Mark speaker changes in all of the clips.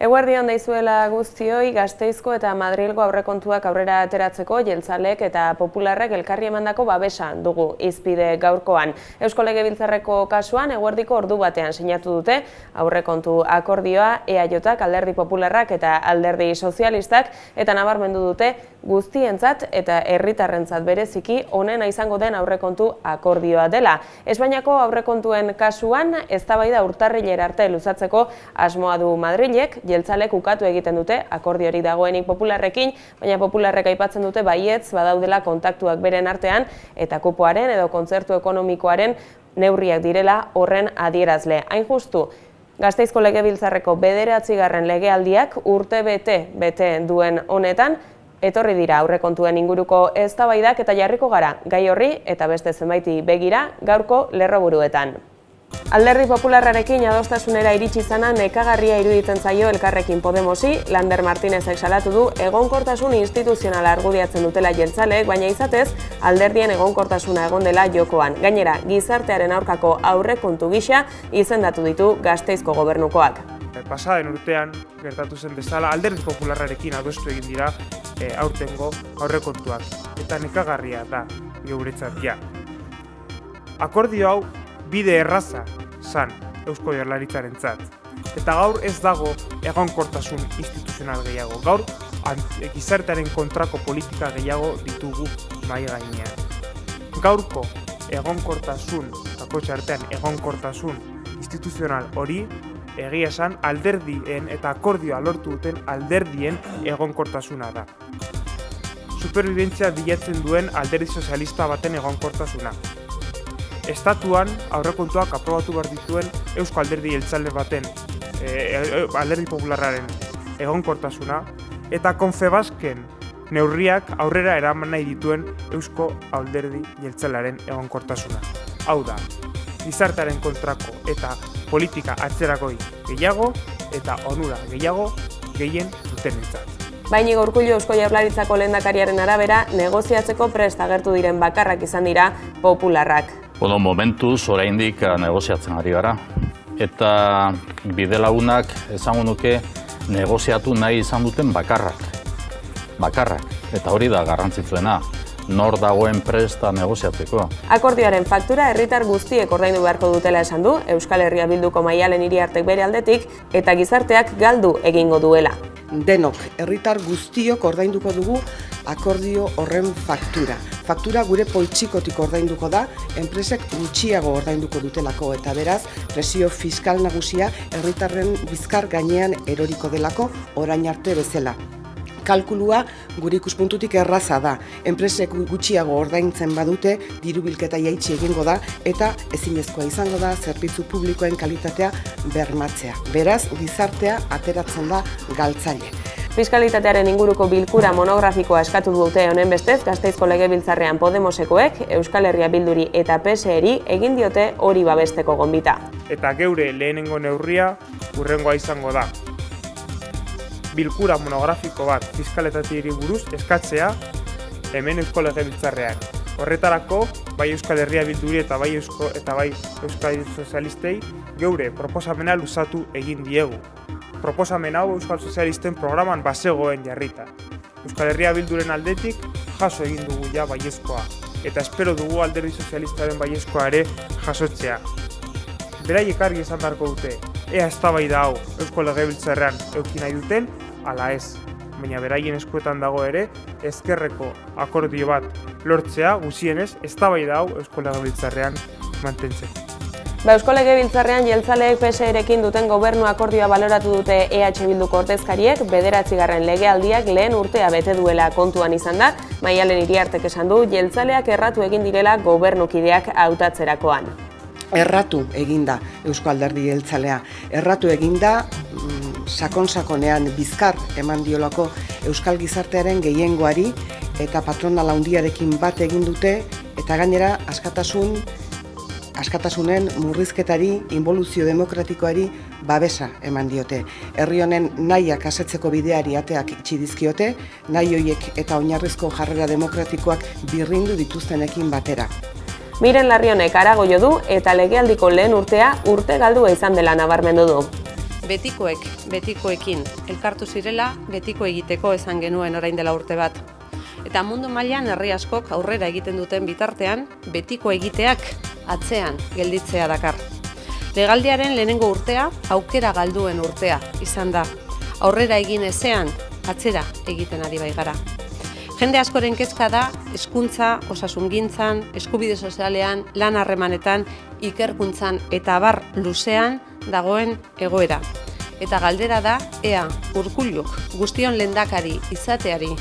Speaker 1: Eguerdi on deizuela guztioi, Gasteizko eta Madrilgo aurrekontuak aurrera ateratzeko jeltzalek eta popularrek elkarri emandako babesa dugu hizpide gaurkoan. Eusko Legebiltzarreko kasuan eguerdiko ordu batean sinatu dute aurrekontu akordioa EAJak, Alderdi Popularrak eta Alderdi Sozialistak, eta nabarmendu dute guztientzat eta herritarrentzat bereziki onena izango den aurrekontu akordioa dela. Espainiako aurrekontuen kasuan eztabaida urtarrilera arte luzatzeko asmoa du Madrilek, jeltzalek ukatu egiten dute akordiori dagoenik popularrekin, baina popularrek aipatzen dute baietz badaudela kontaktuak beren artean eta kupoaren edo kontzertu ekonomikoaren neurriak direla horren adierazle. Hain justu, Gasteizko Legebiltzarreko 9. legealdiak urte bete duen honetan, etorri dira aurrekontuen inguruko eztabaidak eta jarriko gara gai horri eta beste zenbaiti begira gaurko lerroburuetan. Alderdi Popularrarekin adostasunera iritsi izana nekagarria iruditzen zaio Elkarrekin Podemosi. Lander Martinezek salatu du egonkortasun instituzionala argudiatzen dutela jeltzaleek, baina izatez alderdien egonkortasuna egon dela jokoan. Gainera, gizartearen aurkako aurrekontu gisa izendatu ditu Gasteizko gobernukoak.
Speaker 2: Pasaden urtean gertatu zen bezala Alderdi Popularrarekin adostu egin dira aurtengo aurrekontuak eta nekagarria da geuretzat ja. Akordio hau bide erraza zan Eusko Jaurlaritzarentzat. Eta gaur ez dago egonkortasun instituzional gehiago. Gaur gizartearen kontrako politika gehiago ditugu mahai gainean. Gaurko egonkortasun, kakotxe artean egonkortasun instituzional hori egia esan alderdien eta akordioa lortu duten alderdien egonkortasuna da. Superbibentzia bilatzen duen Alderdi Sozialista baten egonkortasuna. Estatuan aurrekontuak aprobatu behar dituen Eusko Alderdi Jeltzale baten, Alderdi Popularraren egonkortasuna, eta Confebasken neurriak aurrera eraman nahi dituen Eusko Alderdi Jeltzalearen egonkortasuna. Hau da, gizartearen kontrako eta politika atzerakoi gehiago eta onura gehiago gehien dutenentzat.
Speaker 1: Baina Urkullu Eusko Jaurlaritzako lehendakariaren arabera, negoziatzeko prest agertu diren bakarrak izan dira popularrak.
Speaker 3: Momentuz oraindik negoziatzen ari gara. Eta bidelagunak esango nuke negoziatu nahi izan duten bakarrak. Eta hori da garrantzitsuena. Nor dagoen presta negoziatzeko.
Speaker 1: Akordioaren faktura herritar guztiek ordaindu beharko dutela esan du Euskal Herria Bilduko Maialen Iriartek bere aldetik eta gizarteak galdu egingo duela.
Speaker 4: Denok, herritar guztiok ordainduko dugu akordio horren faktura. Faktura gure poltsikotik ordainduko da, enpresek gutxiago ordainduko dutelako eta beraz, presio fiskal nagusia herritarren bizkar gainean eroriko delako orain arte bezala. Kalkulua gure ikuspuntutik erraza da. Enpresek gutxiago ordaintzen badute, diru bilketa jaitsi egingo da eta ezinezkoa izango da zerbitzu publikoen kalitatea bermatzea. Beraz, gizartea ateratzen da galtzaile.
Speaker 1: Fiskalitatearen inguruko bilkura monografikoa eskatu dute honen bestez, Gasteizko Legebiltzarrean Podemosekoek, Euskal Herria Bilduri eta PSeri egin diote hori babesteko gonbita.
Speaker 2: Eta geure lehenengo neurria hurrengoa izango da. Bilkura monografiko bat fiskalitateari buruz eskatzea hemen Eusko Legebiltzarrean. Horretarako, bai Euskal Herria Bilduri eta bai Euskal Sozialistei geure proposamena luzatu egin diegu. Proposamen hau Euskal Sozialisten programan bazegoen jarrita. Euskal Herria Bilduren aldetik jaso egin dugu ja baiezkoa, eta espero dugu Alderdi Sozialistaren baiezkoa ere jasotzea. Beraiek argi esan beharko dute, ea eztabaida hau Eusko Legebiltzarrean eduki nahi duten, ala ez. Baina beraien eskuetan dago ere, ezkerreko akordio bat lortzea guzienez eztabaida hau Eusko Legebiltzarrean mantentzeko.
Speaker 1: Eusko Legebiltzarrean jeltzaleek PSerekin duten gobernu akordioa baloratu dute EH Bilduko ordezkariek, 9. legealdiak lehen urtea bete duela kontuan izan da, Maialen Iriartek esan du jeltzaleak erratu egin direla gobernukideak hautatzerakoan.
Speaker 4: Erratu eginda Eusko Alderdi Jeltzalea. Erratu eginda sakon-sakonean bizkar eman diolako Euskal Gizartearen gehiengoari eta patronal handiarekin bat egin dute eta gainera askatasunen murrizketari, inboluzio demokratikoari babesa eman diote. Herri honen nahiak asetzeko bideari ateak itxi dizkiote, nahi horiek eta oinarrizko jarrera demokratikoak birrindu dituztenekin batera.
Speaker 1: Miren Larrionek harago jo du eta legealdiko lehen urtea urte galdua izan dela nabarmendu du.
Speaker 5: betikoekin elkartu zirela, betiko egiteko esan genuen orain dela urte bat. Eta mundu mailan herri askok aurrera egiten duten bitartean, betiko egiteak atzean gelditzea dakar. Legaldiaren lehenengo urtea, aukera galduen urtea izan da. Aurrera egin ezean, atzera egiten ari baigara. Jende askoren kezka da, hezkuntza, osasungintzan, eskubide sozialean, lan harremanetan, ikerkuntzan eta abar luzean dagoen egoera. Eta galdera da, ea, Urkulluk guztion lehendakari izateari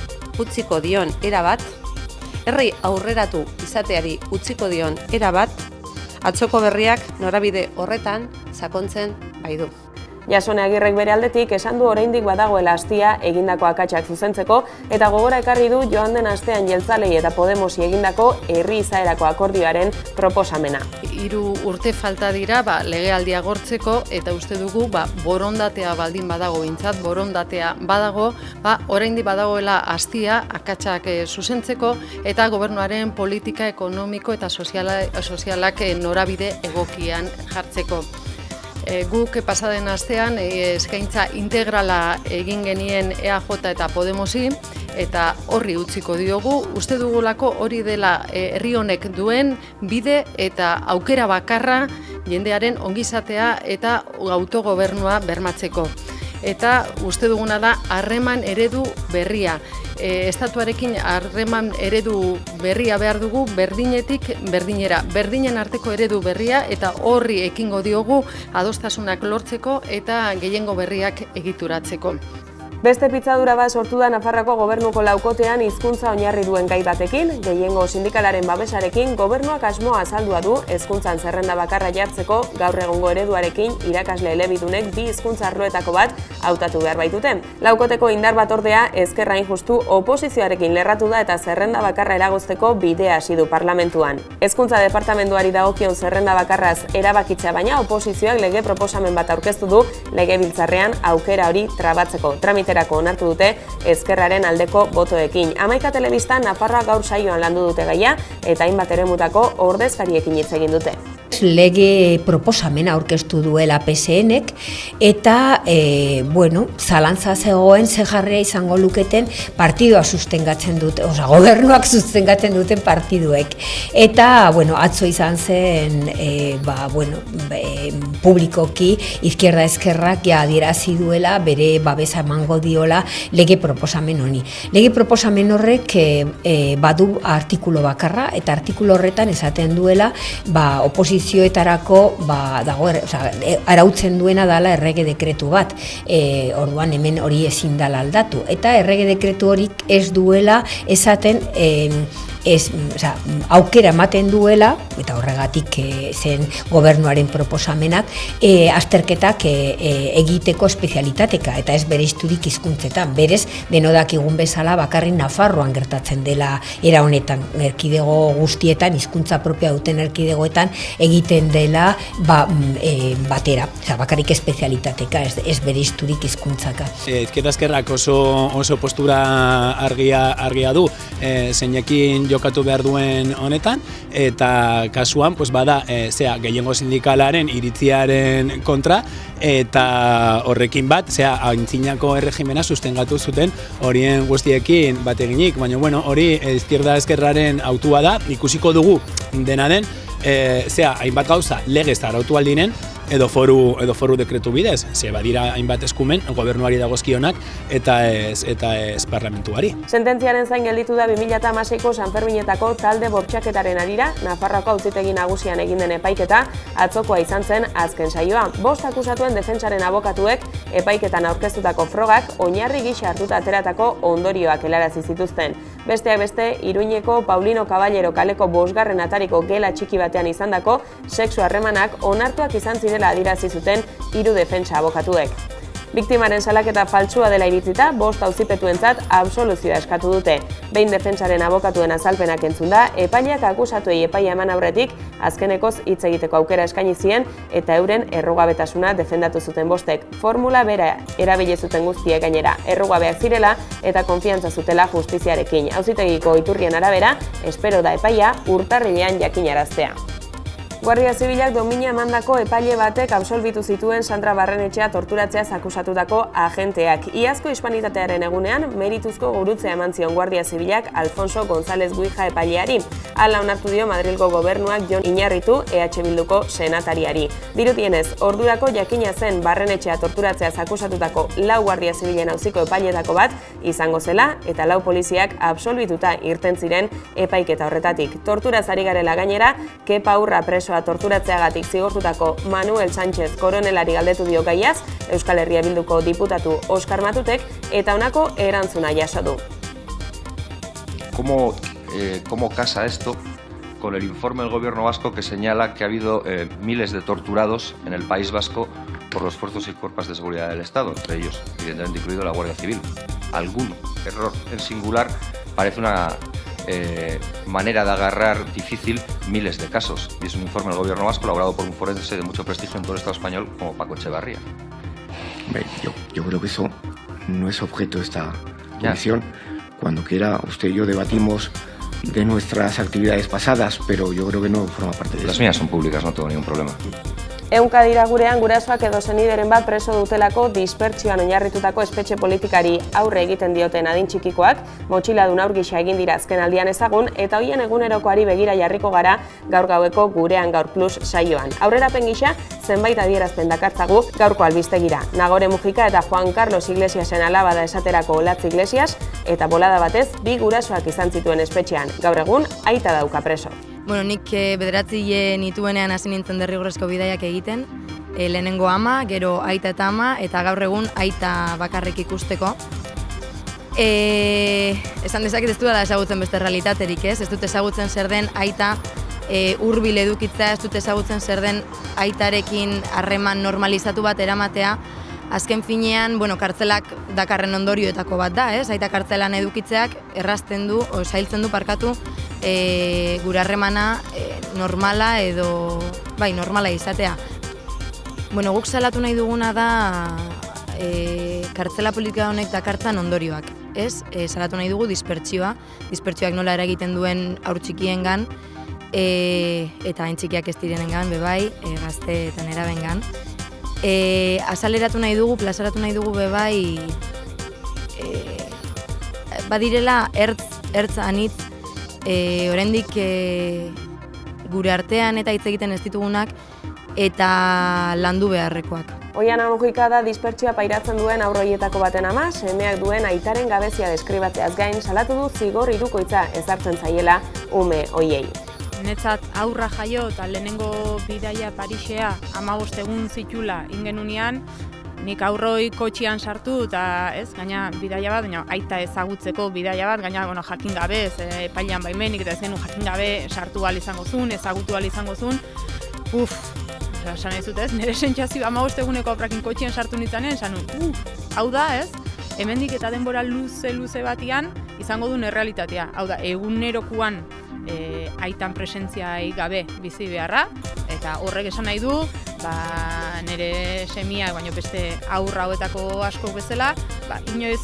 Speaker 5: utziko dion erabat, herri aurreratu izateari utziko dion erabat, atzoko berriak norabide horretan sakontzen baidu.
Speaker 1: Jasone Agirrek bere aldetik esan du oraindik badagoela astia egindako akatsak zuzentzeko eta gogora ekarri du joan den astean Jeltzalei eta Podemosi egindako herri izaerako akordioaren proposamena.
Speaker 6: 3 urte falta dira legealdia agortzeko eta uste dugu borondatea baldin badago behintzat, borondatea badago, oraindik badagoela astia akatsak zuzentzeko eta gobernuaren politika ekonomiko eta sozialak norabide egokian jartzeko. Guk pasaden astean eskaintza integrala egin genien EAJ eta Podemosi eta horri utziko diogu. Uste dugulako hori dela herri honek duen bide eta aukera bakarra jendearen ongizatea eta autogobernua bermatzeko. Eta uste duguna da harreman eredu berria. Estatuarekin harreman eredu berria behar dugu berdinetik berdinera. Berdinen arteko eredu berria eta horri ekingo diogu adostasunak lortzeko eta gehiengo berriak egituratzeko.
Speaker 1: Beste pitzadura bat sortu da Nafarroako gobernuko laukotean hizkuntza oinarri duen gai batekin, gehiengo sindikalaren babesarekin gobernuak asmoa azaldua du hezkuntzan zerrenda bakarra jartzeko gaur egungo ereduarekin irakasle elebidunek 2 hizkuntza arloetako bat hautatu behar baitute. Laukoteko indar batzordea ezker hain justu oposizioarekin lerratu da eta zerrenda bakarra eragozteko bidea hasi du parlamentuan. Hezkuntza departamentuari dagokion zerrenda bakarraz erabakitzea baina oposizioak lege proposamen bat aurkeztu du legebiltzarrean aukera hori trabatzeko. Onartu dute ezkerraren aldeko botoekin. Hamaika telebistan Nafarroa gaur saioan landu dute gaia eta hainbat eremutako ordezkariekin hitz egin dute.
Speaker 7: Lege proposamena aurkeztu duela PSNek eta zalantza zegoen ze jarria izango luketen partidua sustengatzen dute, gobernuak sustengatzen duten partiduek. Eta atzo izan zen publikoki izquierda ezkerrak adierazi duela bere babesa emango diola lege proposamen honi. Lege proposamen horrek badu artikulu bakarra eta artikulu horretan esaten duela oposizioetarako arautzen duena dala errege dekretu bat. Orduan hemen hori ezin dala aldatu. Eta errege dekretu horik ez duela esaten aukera ematen duela, eta horregatik zen gobernuaren proposamenak, azterketak egiteko espezialitateka, eta ez bereizturik hizkuntzetan. Berez, denodakigun bezala bakarrik Nafarroan gertatzen dela era honetan, erkidego guztietan, hizkuntza propia duten erkidegoetan, egiten dela batera, bakarrik espezialitateka, ez bereizturik hizkuntzaka.
Speaker 8: Ezkerrak oso postura argia du, zeinekin jokatu behar duen honetan, eta kasuan bada gehiengo sindikalaren iritziaren kontra, eta horrekin bat, aintzinako erregimena sustengatu zuten horien guztiekin bat eginik, baina hori izquierda ezkerraren autua da, ikusiko dugu dena den, hainbat gauza legez arautu aldinen, edo foru dekretu bidez, badira hainbat eskumen gobernuari dagozkionak eta ez parlamentuari.
Speaker 1: Sententziaren zain gelditu da 2016ko Sanferminetako talde bortxaketaren harira, Nafarroako auzitegi nagusian egin den epaiketa atzokoa izan zen azken saioa. 5 akusatuen defentsaren abokatuek epaiketan aurkeztutako frogak oinarri gisa hartuta ateratako ondorioak helarazi zituzten. Besteak beste, Iruñeko Paulino Caballero kaleko 5. atariko gela txiki batean izandako sexu harremanak onartuak izan zirela adierazi zuten 3 defentsa abokatuek. Biktimaren salaketa faltsua dela iritzita, 5 auzipetuentzat absoluzioa eskatu dute. Behin defentsaren abokatuen azalpenak entzunda, epaileak akusatuei epaia eman aurretik azkenekoz hitz egiteko aukera eskaini zien eta euren errugabetasuna defendatu zuten 5ek. Formula bera erabili zuten guztiek gainera, errugabeak zirela eta konfiantza zutela justiziarekin. Auzitegiko iturrien arabera, espero da epaia urtarrilean jakinaraztea. Guardia Zibilak domina emandako epaile batek absolbitu zituen Sandra Barrenetxea torturatzeaz akusatutako agenteak. Iazko hispanitatearen egunean, merituzko gurutzea eman zion Guardia Zibilak Alfonso González Guija epaileari. Hala onartu dio Madrilgo gobernuak Jon Iñarritu EH Bilduko senatariari. Dirudienez, ordurako jakina zen Barrenetxea torturatzeaz akusatutako 4 Guardia Zibilen auziko epailetako bat izango zela eta 4 poliziak absolbituta irten ziren epaiketa horretatik. Torturaz ari garela gainera, Kepa Urra presoa torturatzeagatik zigortutako Manuel Sánchez koronelari galdetu dio gaiaz, Euskal Herria Bilduko diputatu Oskar Matutek eta honako erantzuna jaso du.
Speaker 9: ¿Cómo casa esto con el informe del gobierno vasco que señala que ha habido miles de torturados en el País Vasco por los fuerzos y cuerpos de seguridad del Estado, entre ellos, evidentemente, incluido la Guardia Civil? Algún error en singular parece una manera de agarrar difícil miles de casos. Y es un informe del gobierno vasco elaborado por un forense de mucho prestigio en todo el Estado español como Paco Echevarría.
Speaker 10: Yo creo que eso no es objeto de esta comisión. Cuando quiera, usted y yo debatimos de nuestras actividades pasadas, pero yo creo que no forma parte de eso.
Speaker 9: Las mías son públicas, no tengo ningún problema.
Speaker 1: Ehunka dira gurean gurasoak edo senideren bat preso dutelako dispertsioan oinarritutako espetxe politikari aurre egiten dioten adin txikikoak, motxiladun haur gisa egin dira azken aldian ezagun eta hoien egunerokoari begira jarriko gara gaur gaueko Gurean Gaur Plus saioan. Aurrerapen gisa zenbait adierazpen dakartzagu gaurko albistegira. Nagore Mujika eta Juan Carlos Iglesiasen alaba da esaterako Olatz Iglesias eta bolada batez 2 gurasoak izan zituen espetxean. Gaur egun aita dauka preso.
Speaker 11: Bueno, nik bederatzi nituenean hasi nintzen derrigorrezko bidaiak egiten, lehenengo ama, gero aita eta ama, eta gaur egun aita bakarrik ikusteko. Esan dezaket ez dudala ezagutzen beste realitaterik, ez dut ezagutzen zer den aita hurbil edukitza, ez dut ezagutzen zer den aitarekin harreman normalizatu bat eramatea. Azken finean, kartzelak dakarren ondorioetako bat da, ez? Aita kartzelan edukitzeak errazten du, zailtzen du parkatu, gure harremana normala edo, normala izatea. Guk salatu nahi duguna da kartzela politika honek dakartzan ondorioak, ez? Salatu nahi dugu dispertsioak nola eragiten duen haur txikiengan, eta hain txikiak ez direnengan, bebai, gazte eta nerabengan. Azaleratu nahi dugu, plazaratu nahi dugu bebai, badirela ertz anitz, oraindik gure artean eta hitz egiten ez ditugunak eta landu beharrekoak.
Speaker 1: Oiana Mujika da dispertsioa pairatzen duen aurroietako baten ama, semeak duen aitaren gabezia deskribatzeaz gain salatu du zigor hirukoitza ezartzen zaiela ume hoiei.
Speaker 12: Netzat aurra jaio eta lehenengo bidaia Parisea 15 egun zitula ingenunean, nik aurroi kotxian sartu eta gaina bidaia bat, aita ezagutzeko bidaia bat, gaina jakin gabe, epailean baimenik eta ez genuen jakin gabe sartu ahal izango zuen, ezagutu ahal izango zuen. Esan ez dut ez, nire sentsazio 15 eguneko aurrakin kotxian sartu nintzanean, esan hau da ez, hemendik eta denbora luze batian izango duen errealitatea. Hau da, egunerokoan aitan presentziai gabe bizi beharra, eta horrek esan nahi du, nire semiak, baino beste aurra hauetako asko bezala, inoiz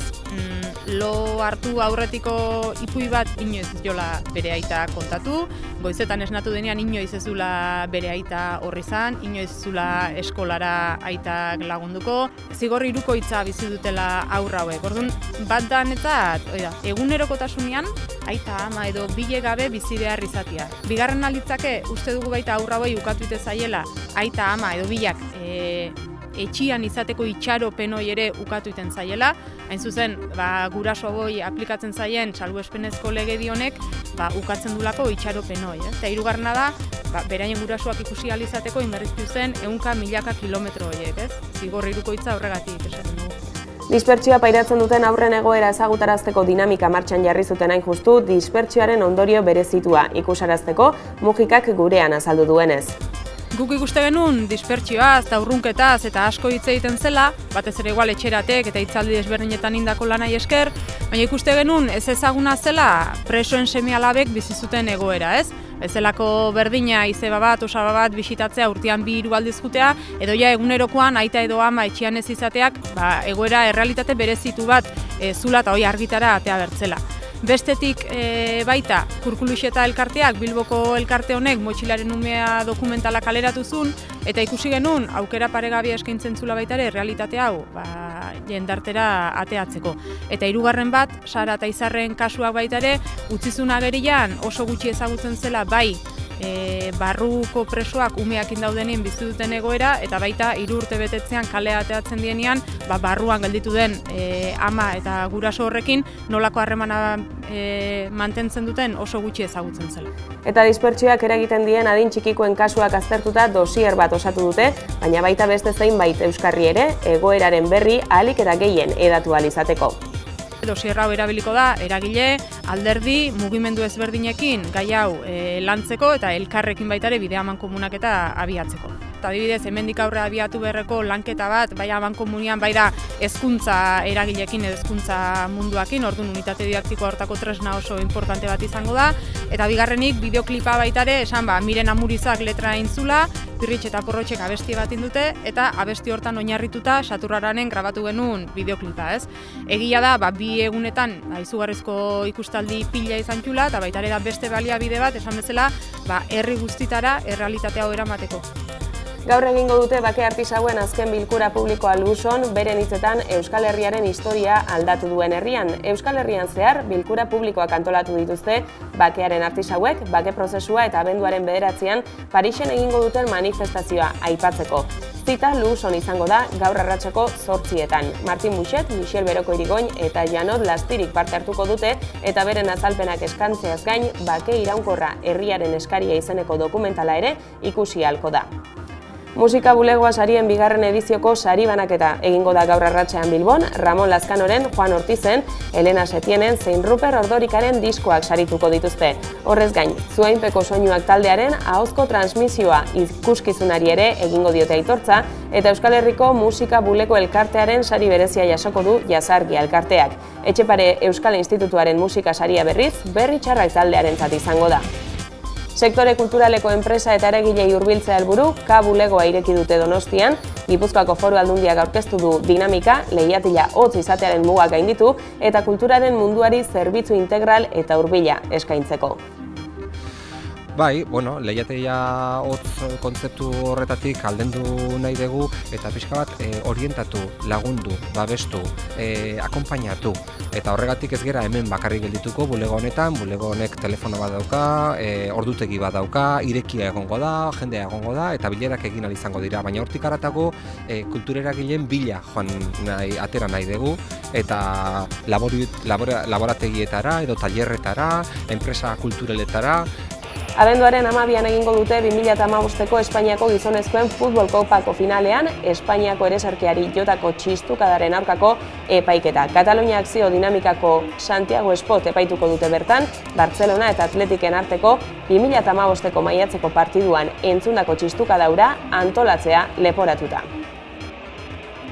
Speaker 12: lo hartu aurretiko ipui bat inoiz ez jola bere aita kontatu, goizetan esnatu denean inoiz ez dula bere aita horri zan, inoiz ez dula eskolara aitak lagunduko, zigor hirukoitza bizi dutela aurra hauek. Orduan, bat da netzat, egunerokotasunean aita ama edo bile gabe bizi behar izatea. Bigarren alitzake, uste dugu baita aurra hauei ukatu ite zaiela aita ama edo bilak etxian izateko itxaropen hori ere ukatu iten zaiela. Hain zuzen, guraso hori aplikatzen zaien salbuespenezko legedi honek ukatzen dulako itxaropen hori. Eta hirugarrena da, beraien gurasoak ikusi ahal izateko inberriztu zen 100 kilometro horiek, ez? Zigor hirukoitza horregatik esaten dugu.
Speaker 1: Dispertsioa pairatzen duten aurren egoera ezagutarazteko dinamika martxan jarri zuten hain justu, dispertsioaren ondorio berezitua ikusarazteko Mujikak gurean azaldu duenez.
Speaker 12: Guk ikuste genuen dispertsioaz eta urrunketaz eta asko hitz egiten zela, batez ere igual etxeratek eta hitzaldi desberdinetan indako lanai esker, baina ikuste genuen ez ezaguna zela presoen seme-alabek bizi zuten egoera, ez? Ez zelako berdina izeba bat, osaba bat bisitatzea urtean 2-3 aldiz jutea, edo ja egunerokoan aita edo ama etxean ez izateak, egoera errealitate berezitu bat zula eta hori argitara atea bertzela. Bestetik baita, Kurkuluxeta elkarteak, Bilboko elkarte honek motxilaren umea dokumentala kaleratu zuen, eta ikusi genuen aukera paregabea eskaintzen zula baita ere realitate hau jendartera ateatzeko. Eta hirugarren bat, Sara eta Izarren kasuak baita ere, utzizun agerian oso gutxi ezagutzen zela bai barruko presoak umeakin daudenean bizi duten egoera, eta baita 3 urte betetzean kalea ateatzen dienean, barruan gelditu den ama eta guraso horrekin nolako harremana mantentzen duten oso gutxi ezagutzen zela.
Speaker 1: Eta dispertsioak eragiten dien adin txikikoen kasuak aztertuta dosier bat osatu dute, baina baita beste zeinbait euskarri ere, egoeraren berri ahalik eta gehien hedatu ahal izateko.
Speaker 12: Dosier hau erabiliko da eragile, alderdi, mugimendu ezberdinekin gai hau lantzeko eta elkarrekin baita ere bide amankomunak eta abiatzeko. Eta adibidez, hemendik aurre abiatu beharreko lanketa bat, bai amankomunian, bai da hezkuntza eragilekin edo hezkuntza munduakin, orduan unitate didaktikoa hortako tresna oso importante bat izango da. Eta bigarrenik, bideoklipa baita ere, esan Miren Amurizak letra intzula, Pirritx eta Porrotxek abesti bat indute, eta abesti hortan oinarrituta Xaturraranen grabatu genuen bideoklipa, ez? Egia da, 2 egunetan izugarrizko ikustaldi pila izan txula, eta baita ere da beste baliabide bat, esan bezala, herri guztitara errealitate hau eramateko.
Speaker 1: Gaur egingo dute bake artisauen azken bilkura publikoa Luson, beren hitzetan Euskal Herriaren historia aldatu duen herrian. Euskal Herrian zehar, bilkura publikoak antolatu dituzte bakearen artisauek, bake prozesua eta abenduaren 9an Parisen egingo duten manifestazioa aipatzeko. Zita Luson izango da gaur arratseko 8etan. Martin Buxet, Michel Beroko Irigoin eta Janot Lastirik parte hartuko dute eta beren azalpenak eskantzeaz gain, bake iraunkorra herriaren eskaria izeneko dokumentala ere ikusi ahalko da. Musika bulegoa sarien 2. edizioko sari banaketa egingo da gaur arratsean Bilbon, Ramon Lazkanoren, Juan Ortizen, Elena Setienen zein Ruper Ordorikaren diskoak sarituko dituzte. Horrez gain, Zuhainpeko soinuak taldearen ahozko transmisioa ikuskizunari ere egingo diote aitortza, eta Euskal Herriko musika bulego elkartearen sari berezia jasoko du Jazargia elkarteak. Etxepare Euskal Institutuaren musika saria berriz, Berri Txarrak taldearentzat izango da. Sektore kulturaleko enpresa eta eragilei hurbiltzea helburu, K bulegoa ireki dute Donostian, Gipuzkoako Foru Aldundiak aurkeztu du dinamika, lehiatila hotz izatearen mugak gainditu eta kulturaren munduari zerbitzu integral eta hurbila eskaintzeko.
Speaker 13: Bai, lehiateia hotz kontzeptu horretatik aldendu nahi dugu eta pixka bat orientatu, lagundu, babestu, akonpainatu. Eta horregatik ez gera hemen bakarrik geldituko bulego honetan, bulego honek telefono bat dauka, ordutegi bat dauka, irekia egongo da, jendea egongo da eta bilerak egin ahal izango dira. Baina hortik haratago kultureragileen bila joan atera nahi dugu eta laborategietara edo tailerretara, enpresa kultureletara.
Speaker 1: Abenduaren 12an egingo dute 2015ko Espainiako gizonezkoen futbol kopako finalean Espainiako eresarkiari jotako txistukadaren aurkako epaiketa. Katalunia Akzio Dinamikako Santiago Espot epaituko dute bertan, Bartzelona eta Atletiken arteko 2015ko maiatzeko partiduan entzundako txistukadaura antolatzea leporatuta.